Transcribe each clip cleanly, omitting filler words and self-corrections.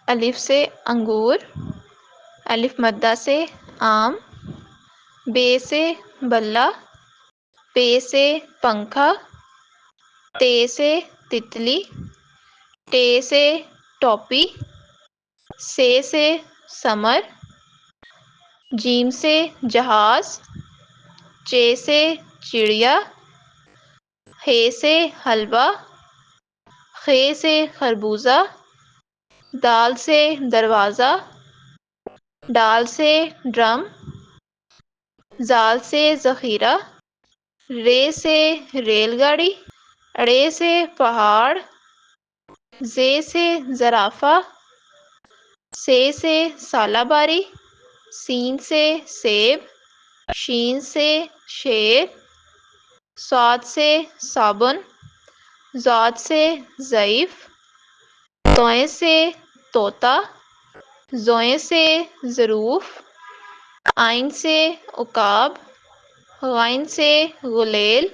الف سے انگور، الف مدہ سے آم، بے سے بلہ، پے سے پنکھا، تے سے تتلی، ٹے سے ٹوپی، سے سمر، جیم سے جہاز، چے سے چڑیا، ہے سے حلوہ، خے سے خربوزہ، دال سے دروازہ، ڈال سے ڈرم، زال سے ذخیرہ، رے سے ریل گاڑی، ڑے سے پہاڑ، زے سے زرافہ، سے سالہ باری، سین سے سیب، شین سے شیر، صاد سے صابن، ضاد سے ضعیف، طویں سے طوطا، زوئیں سے ظروف، آئن سے عقاب، غائن سے غلیل،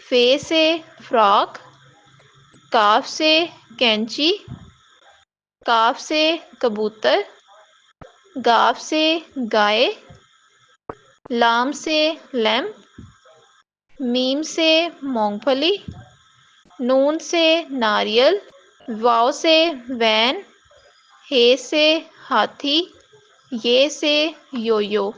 فے سے فراق، کاف سے کینچی، کاف سے کبوتر، گاف سے گائے، لام سے لیمپ، میم سے مونگ پھلی، نون سے ناریل، واو سے وین، ہے سے ہاتھی، یہ سے یویو۔